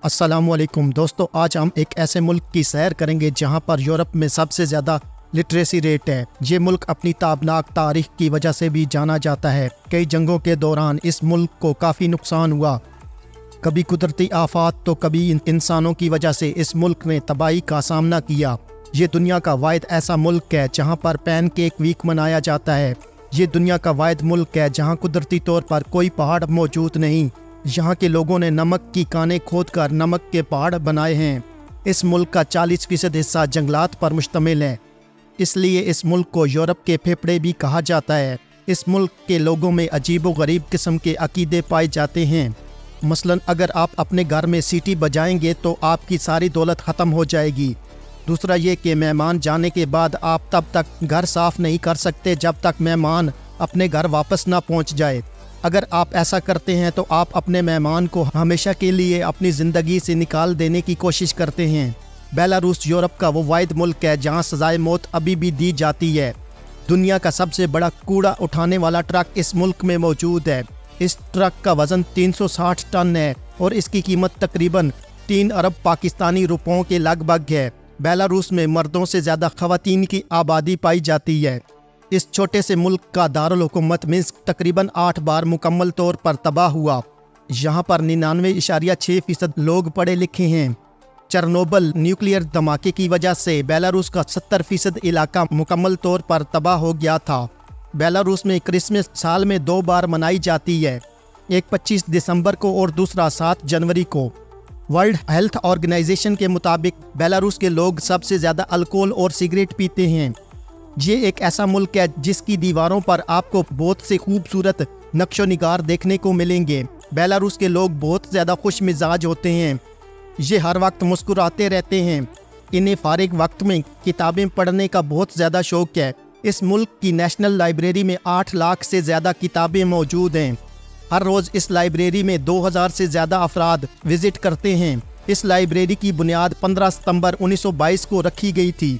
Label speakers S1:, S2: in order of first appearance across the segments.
S1: अस्सलामुअलैकुम दोस्तों, आज हम एक ऐसे मुल्क की सैर करेंगे जहां पर यूरोप में सबसे ज़्यादा लिटरेसी रेट है। ये मुल्क अपनी ताबनाक तारीख की वजह से भी जाना जाता है। कई जंगों के दौरान इस मुल्क को काफ़ी नुकसान हुआ, कभी कुदरती आफात तो कभी इंसानों की वजह से इस मुल्क ने तबाही का सामना किया। ये दुनिया का वाहिद ऐसा मुल्क है जहाँ पर पैनकेक वीक मनाया जाता है। ये दुनिया का वाहिद मुल्क है जहाँ कुदरती तौर पर कोई पहाड़ मौजूद नहीं। यहाँ के लोगों ने नमक की कानें खोदकर नमक के पहाड़ बनाए हैं। इस मुल्क का 40% हिस्सा जंगलात पर मुश्तमिल है, इसलिए इस मुल्क को यूरोप के फेफड़े भी कहा जाता है। इस मुल्क के लोगों में अजीब व गरीब किस्म के अकीदे पाए जाते हैं। मसलन अगर आप अपने घर में सीटी बजाएंगे तो आपकी सारी दौलत ख़त्म हो जाएगी। दूसरा ये कि मेहमान जाने के बाद आप तब तक घर साफ़ नहीं कर सकते जब तक मेहमान अपने घर वापस ना पहुंच जाए। अगर आप ऐसा करते हैं तो आप अपने मेहमान को हमेशा के लिए अपनी ज़िंदगी से निकाल देने की कोशिश करते हैं। बेलारूस यूरोप का वो वाहिद मुल्क है जहां सजाए मौत अभी भी दी जाती है। दुनिया का सबसे बड़ा कूड़ा उठाने वाला ट्रक इस मुल्क में मौजूद है। इस ट्रक का वज़न 360 टन है और इसकी कीमत तकरीबन 3 अरब पाकिस्तानी रुपयों के लगभग है। बेलारूस में मर्दों से ज़्यादा ख़वातीन की आबादी पाई जाती है। इस छोटे से मुल्क का दारुल हुकूमत मिन्स्क तकरीबन 8 बार मुकम्मल तौर पर तबाह हुआ। यहाँ पर 99.6% लोग पढ़े लिखे हैं। चेरनोबिल न्यूक्लियर धमाके की वजह से बेलारूस का 70% इलाका मुकम्मल तौर पर तबाह हो गया था। बेलारूस में क्रिसमस साल में 2 बार मनाई जाती है, एक 25 दिसंबर को और दूसरा 7 जनवरी को। वर्ल्ड हेल्थ ऑर्गेनाइजेशन के मुताबिक बेलारूस के लोग सबसे ज़्यादा अल्कोहल और सिगरेट पीते हैं। ये एक ऐसा मुल्क है जिसकी दीवारों पर आपको बहुत से खूबसूरत नक्शो निगार देखने को मिलेंगे। बेलारूस के लोग बहुत ज़्यादा खुश मिजाज होते हैं। ये हर वक्त मुस्कुराते रहते हैं। इन्हें फारिग वक्त में किताबें पढ़ने का बहुत ज़्यादा शौक है। इस मुल्क की नेशनल लाइब्रेरी में 8 लाख से ज़्यादा किताबें मौजूद हैं। हर रोज़ इस लाइब्रेरी में 2000 से ज़्यादा अफराद विज़िट करते हैं। इस लाइब्रेरी की बुनियाद 15 सितंबर 1922 को रखी गई थी।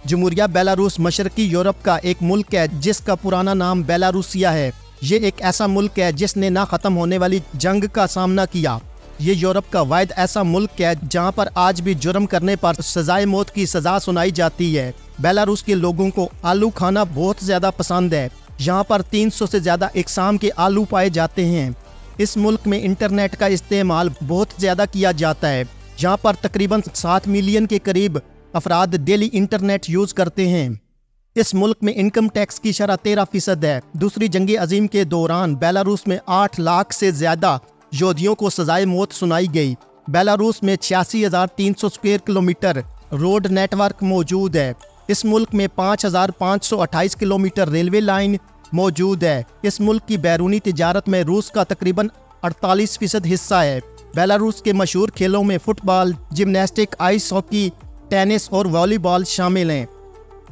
S1: जमहूरिया बेलारूस मशरकी यूरोप का एक मुल्क है जिसका पुराना नाम बेलारूसिया है। ये एक ऐसा मुल्क है जिसने ना ख़त्म होने वाली जंग का सामना किया। ये यूरोप का वाहिद ऐसा मुल्क है जहाँ पर आज भी जुर्म करने पर सजाए मौत की सज़ा सुनाई जाती है। बेलारूस के लोगों को आलू खाना बहुत ज़्यादा पसंद है। यहाँ पर 300 से ज़्यादा इकसाम के आलू पाए जाते हैं। इस मुल्क में इंटरनेट का इस्तेमाल बहुत ज़्यादा किया जाता है। यहाँ पर तकरीबन 7 मिलियन के करीब अफराद डेली इंटरनेट यूज़ करते हैं। इस मुल्क में इनकम टैक्स की शरह 13% है। दूसरी जंग अजीम के दौरान बेलारूस में 8 लाख से ज़्यादा यहूदियों को सजाए मौत सुनाई गई। बेलारूस में 86,300 स्क्वायर किलोमीटर रोड नेटवर्क मौजूद है। इस मुल्क में 5,528 किलोमीटर रेलवे लाइन मौजूद है। इस मुल्क की बैरूनी तिजारत में रूस का तकरीबन 48% हिस्सा है। बेलारूस के मशहूर खेलों में football, gymnastic, ice hockey, tennis और वॉलीबॉल शामिल हैं।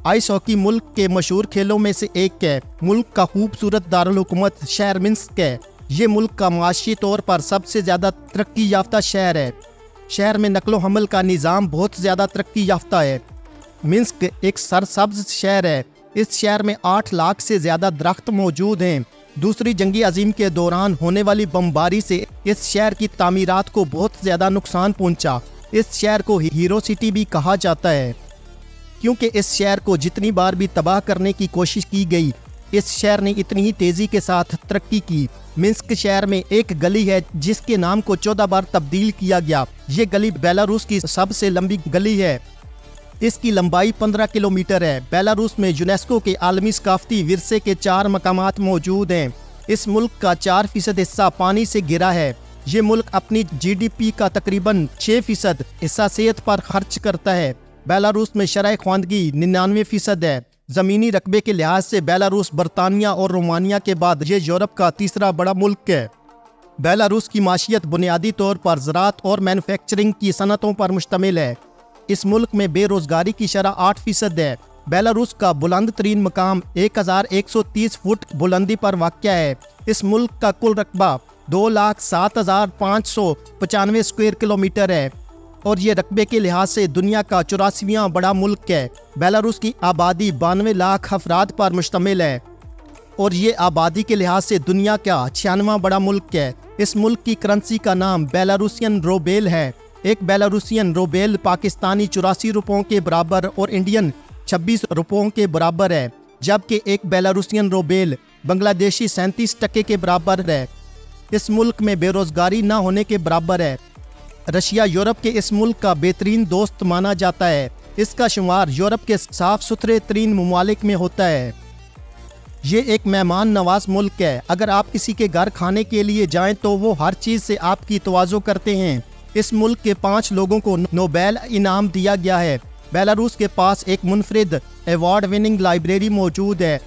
S1: आइस हॉकी मुल्क के मशहूर खेलों में से एक है। मुल्क का खूबसूरत दारुल हुकूमत शहर मिन्स्क है। ये मुल्क का माशी तौर पर सबसे ज़्यादा तरक्की याफ्ता शहर है। शहर में नकलो हमल का निज़ाम बहुत ज़्यादा तरक्की याफ्ता है। मिन्स्क एक सरसब्ज शहर है। इस शहर में 8 लाख से ज़्यादा दरख्त मौजूद हैं। दूसरी जंगी अजीम के दौरान होने वाली बमबारी से इस शहर की तामीरात को बहुत ज़्यादा नुकसान पहुँचा। इस शहर को हीरो सिटी भी कहा जाता है क्योंकि इस शहर को जितनी बार भी तबाह करने की कोशिश की गई, इस शहर ने इतनी ही तेज़ी के साथ तरक्की की। मिन्स्क शहर में एक गली है जिसके नाम को 14 बार तब्दील किया गया। ये गली बेलारूस की सबसे लंबी गली है। इसकी लंबाई 15 किलोमीटर है। बेलारूस में यूनेस्को के आलमी सकाफती विरसे के 4 मकामात मौजूद हैं। इस मुल्क का 4% हिस्सा पानी से घिरा है। ये मुल्क अपनी GDP का तकरीबन 6% हिस्सा सेहत पर खर्च करता है। बेलारूस में शरह ख्वानदगी 99% है। ज़मीनी रकबे के लिहाज से बेलारूस बरतानिया और रोमानिया के बाद ये यूरोप का तीसरा बड़ा मुल्क है। बेलारूस की माशियत बुनियादी तौर पर ज़राअत और मैन्युफैक्चरिंग की सनतों पर मुश्तमिल है। इस मुल्क में बेरोज़गारी की शरह 8% है। बेलारूस का बुलंद तरीन मकाम 1130 फुट बुलंदी पर वाक़या है। इस मुल्क का कुल रकबा 2,07,595 स्क्वायर किलोमीटर है। और ये रकबे के लिहाज से दुनिया का 84वां बड़ा मुल्क है। बेलारूस की आबादी 92 लाख अफराद पर मुश्तमिल है और ये आबादी के लिहाज से दुनिया का 96वां बड़ा मुल्क है। इस मुल्क की करेंसी का नाम बेलारूसियन रूबेल है। एक बेलारूसियन रूबेल पाकिस्तानी 84 रुपयों के बराबर और इंडियन 26 रुपयों के बराबर है, जबकि एक बेलारूसियन रूबेल बांग्लादेशी 37% के बराबर है। इस मुल्क में बेरोजगारी न होने के बराबर है। रशिया यूरोप के इस मुल्क का बेहतरीन दोस्त माना जाता है। इसका शुमार यूरोप के साफ सुथरे तरीन ममालिक में होता है। ये एक मेहमान नवाज मुल्क है। अगर आप किसी के घर खाने के लिए जाएं तो वो हर चीज़ से आपकी तवाज़ो करते हैं। इस मुल्क के 5 लोगों को नोबेल इनाम दिया गया है। बेलारूस के पास एक मुनफरिद अवार्ड विनिंग लाइब्रेरी मौजूद है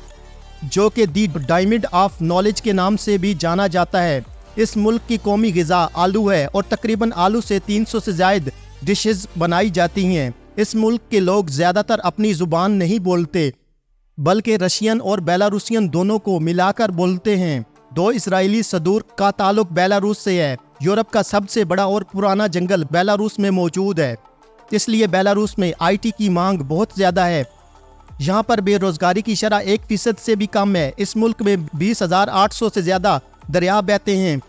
S1: जो कि दी डायमंड ऑफ नॉलेज के नाम से भी जाना जाता है। इस मुल्क की कौमी ग़िज़ा आलू है और तकरीबन आलू से 300 से ज़ायद डिशेस बनाई जाती हैं। इस मुल्क के लोग ज़्यादातर अपनी ज़ुबान नहीं बोलते बल्कि रशियन और बेलारूसियन दोनों को मिलाकर बोलते हैं। 2 इजरायली सदूर का ताल्लुक बेलारूस से है। यूरोप का सबसे बड़ा और पुराना जंगल बेलारूस में मौजूद है, इसलिए बेलारूस में IT की मांग बहुत ज़्यादा है। यहाँ पर बेरोज़गारी की शरह 1% से भी कम है। इस मुल्क में 20,800 से ज़्यादा दरिया बहते हैं।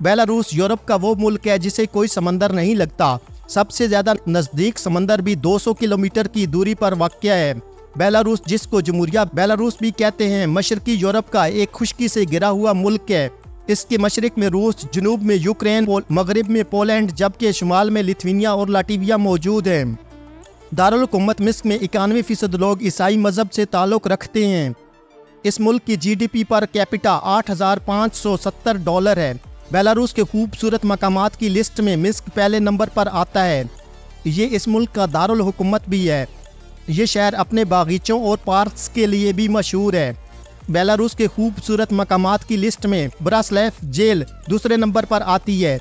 S1: बेलारूस यूरोप का वो मुल्क है जिसे कोई समंदर नहीं लगता। सबसे ज़्यादा नज़दीक समंदर भी 200 किलोमीटर की दूरी पर वाक़या है। बेलारूस, जिसको जमहूरिया बेलारूस भी कहते हैं, मशरकी यूरोप का एक खुश्की से घिरा हुआ मुल्क है। इसके मशरक में रूस, जनूब में यूक्रेन, मगरब में पोलैंड, जबकि शुमाल में लिथुआनिया और लाटविया मौजूद हैं। दारुल हुकूमत मिस्र में 91% लोग ईसाई मज़हब से ताल्लुक़ रखते हैं। इस मुल्क की GDP पर कैपिटा $8,570 है। बेलारूस के खूबसूरत मकामात की लिस्ट में मिस्र पहले नंबर पर आता है। ये इस मुल्क का दारुल हुकूमत भी है। ये शहर अपने बागीचों और पार्क्स के लिए भी मशहूर है। बेलारूस के खूबसूरत मकामात की लिस्ट में ब्रास्लेव जेल दूसरे नंबर पर आती है।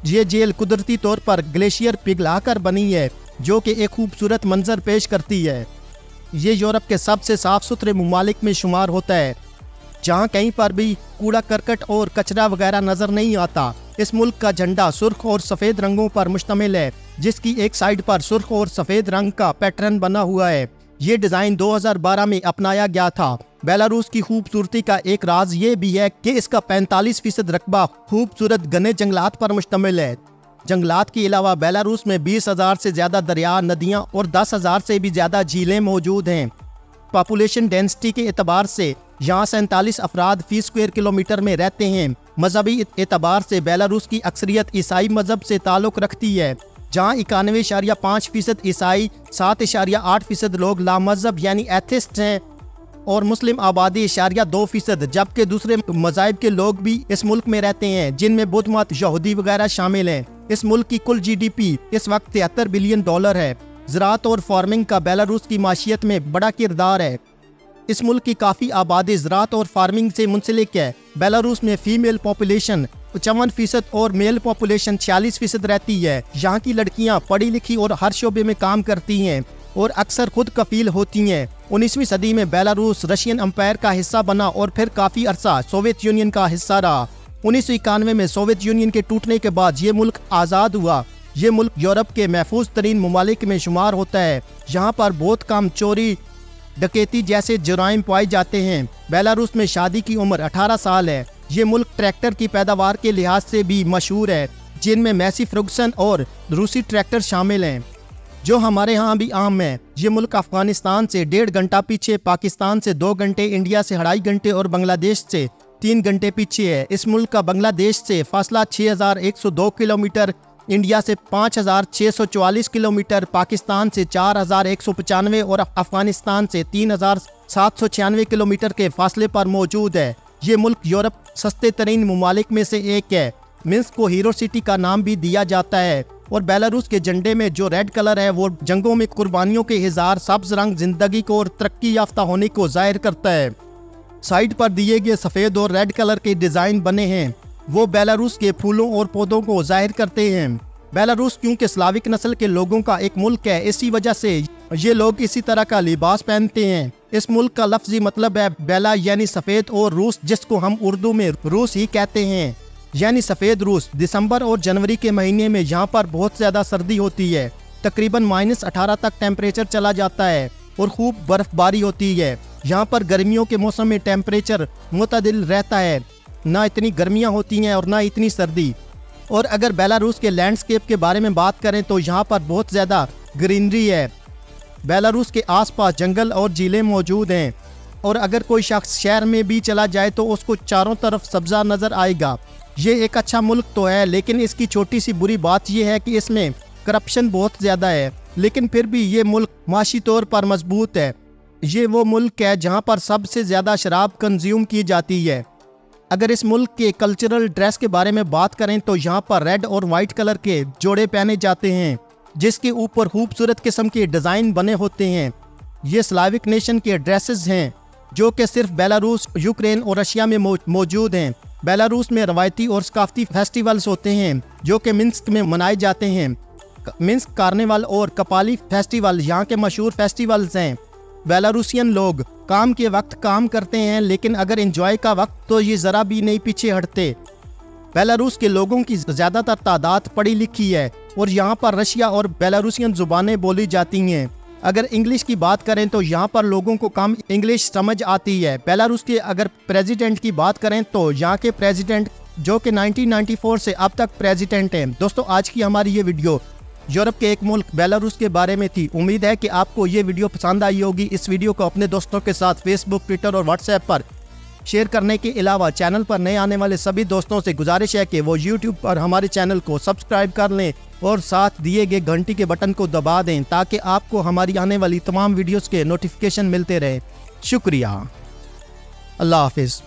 S1: ये जेल कुदरती तौर पर ग्लेशियर पिघलाकर बनी है जो कि एक खूबसूरत मंजर पेश करती है। ये यूरोप के सबसे साफ़ सुथरे ममालिक में शुमार होता है, जहाँ कहीं पर भी कूड़ा करकट और कचरा वगैरह नज़र नहीं आता। इस मुल्क का झंडा सुर्ख और सफ़ेद रंगों पर मुश्तमिल है, जिसकी एक साइड पर सुर्ख और सफ़ेद रंग का पैटर्न बना हुआ है। ये डिज़ाइन 2012 में अपनाया गया था। बेलारूस की खूबसूरती का एक राज ये भी है कि इसका 45% रकबा खूबसूरत घने जंगलात पर मुश्तमिल है। जंगलात के अलावा बेलारूस में 20,000 से ज़्यादा दरिया, नदियाँ और 10,000 से भी ज़्यादा झीलें मौजूद हैं। पॉपुलेशन डेंसिटी के एतबार से यहाँ 47 अफराद फ़ी स्क्वायर किलोमीटर में रहते हैं। मजहबी एतबार से बेलारूस की अक्सरियत ईसाई मज़हब से ताल्लुक़ रखती है, जहाँ 91.5% ईसाई, 7.8% लोग लामज़हब यानी एथिस्ट हैं और मुस्लिम आबादी 2%, जबकि दूसरे मज़ाहिब के लोग भी इस मुल्क में रहते हैं, जिनमें बुद्ध मत, यहूदी वगैरह शामिल हैं। इस मुल्क की कुल GDP इस वक्त $73 बिलियन है। ज़राअत और फार्मिंग का बेलारूस की माशियत में बड़ा किरदार है। इस मुल्क की काफ़ी आबादी ज़राअत और फार्मिंग से मुंसलिक है। बेलारूस में फ़ीमेल पॉपुलेशन 55% और मेल पॉपुलेशन 46% रहती है। यहाँ की लड़कियाँ पढ़ी लिखी और हर शोबे में काम करती हैं और अक्सर खुद कफील होती हैं। 19वीं सदी में बेलारूस रशियन एम्पायर का हिस्सा बना और फिर काफ़ी अरसा सोवियत यूनियन का हिस्सा रहा। 1991 में सोवियत यूनियन के टूटने के बाद ये मुल्क आज़ाद हुआ। ये मुल्क यूरोप के महफूज तरीन ममालिक में शुमार होता है। यहाँ पर बहुत कम चोरी, डकैती जैसे जुराइम पाए जाते हैं। बेलारूस में शादी की उम्र 18 साल है। ये मुल्क ट्रैक्टर की पैदावार के लिहाज से भी मशहूर है, जिनमें मैसी फर्गुसन और रूसी ट्रैक्टर शामिल हैं, जो हमारे यहाँ भी आम है। ये मुल्क अफगानिस्तान से 1.5 घंटा पीछे, पाकिस्तान से 2 घंटे, इंडिया से 2.5 घंटे और बांग्लादेश से 3 घंटे पीछे है। इस मुल्क का बांग्लादेश से फासला 6,102 किलोमीटर, इंडिया से 5,644 किलोमीटर, पाकिस्तान से 4,195 और अफगानिस्तान से 3,796 किलोमीटर के फासले पर मौजूद है। ये मुल्क यूरोप सस्ते तरीन ममालिक में से एक है। मिन्स्क को हीरो सिटी का नाम भी दिया जाता है और बेलारूस के झंडे में जो रेड कलर है वो जंगों में कुर्बानियों के इज़हार, सब्ज रंग जिंदगी को और तरक्की याफ्ता होने को जाहिर करता है। साइड पर दिए गए सफ़ेद और रेड कलर के डिज़ाइन बने हैं, वो बेलारूस के फूलों और पौधों को जाहिर करते हैं। बेलारूस क्योंकि स्लाविक नस्ल के लोगों का एक मुल्क है, इसी वजह से ये लोग इसी तरह का लिबास पहनते हैं। इस मुल्क का लफ्जी मतलब है बेला यानी सफ़ेद और रूस, जिसको हम उर्दू में रूस ही कहते हैं। यानी सफ़ेद रूस। दिसंबर और जनवरी के महीने में यहाँ पर बहुत ज़्यादा सर्दी होती है, तकरीबन -18 तक टेम्परेचर चला जाता है और खूब बर्फबारी होती है। यहाँ पर गर्मियों के मौसम में टेम्परेचर मुतदिल रहता है, ना इतनी गर्मियाँ होती हैं और ना इतनी सर्दी। और अगर बेलारूस के लैंडस्केप के बारे में बात करें तो यहाँ पर बहुत ज़्यादा ग्रीनरी है। बेलारूस के आसपास जंगल और झीलें मौजूद हैं, और अगर कोई शख्स शहर में भी चला जाए तो उसको चारों तरफ सब्ज़ा नज़र आएगा। ये एक अच्छा मुल्क तो है, लेकिन इसकी छोटी सी बुरी बात यह है कि इसमें करप्शन बहुत ज़्यादा है, लेकिन फिर भी ये मुल्क माशी तौर पर मजबूत है। ये वो मुल्क है जहाँ पर सबसे ज़्यादा शराब कंज्यूम की जाती है। अगर इस मुल्क के कल्चरल ड्रेस के बारे में बात करें तो यहाँ पर रेड और वाइट कलर के जोड़े पहने जाते हैं, जिसके ऊपर खूबसूरत किस्म के डिज़ाइन बने होते हैं। ये स्लाविक नेशन के ड्रेसेस हैं जो कि सिर्फ बेलारूस, यूक्रेन और रशिया में मौजूद हैं। बेलारूस में रवायती और सकाफती फेस्टिवल्स होते हैं जो कि मिन्स्क में मनाए जाते हैं। मिन्स्क कार्निवल और कपाली फेस्टिवल यहाँ के मशहूर फेस्टिवल्स हैं। बेलारूसियन लोग काम के वक्त काम करते हैं, लेकिन अगर एंजॉय का वक्त तो ये ज़रा भी नहीं पीछे हटते। बेलारूस के लोगों की ज़्यादातर तादाद पढ़ी लिखी है और यहाँ पर रशिया और बेलारूसियन ज़ुबानें बोली जाती हैं। अगर इंग्लिश की बात करें तो यहाँ पर लोगों को कम इंग्लिश समझ आती है। बेलारूस के अगर प्रेसिडेंट की बात करें तो यहाँ के प्रेसिडेंट जो कि 1994 से अब तक प्रेसिडेंट हैं। दोस्तों, आज की हमारी ये वीडियो यूरोप के एक मुल्क बेलारूस के बारे में थी। उम्मीद है कि आपको ये वीडियो पसंद आई होगी। इस वीडियो को अपने दोस्तों के साथ फेसबुक, ट्विटर और व्हाट्सएप पर शेयर करने के अलावा चैनल पर नए आने वाले सभी दोस्तों से गुजारिश है कि वो यूट्यूब पर हमारे चैनल को सब्सक्राइब कर लें और साथ दिए गए घंटी के बटन को दबा दें ताकि आपको हमारी आने वाली तमाम वीडियोस के नोटिफिकेशन मिलते रहे। शुक्रिया। अल्लाह हाफिज़।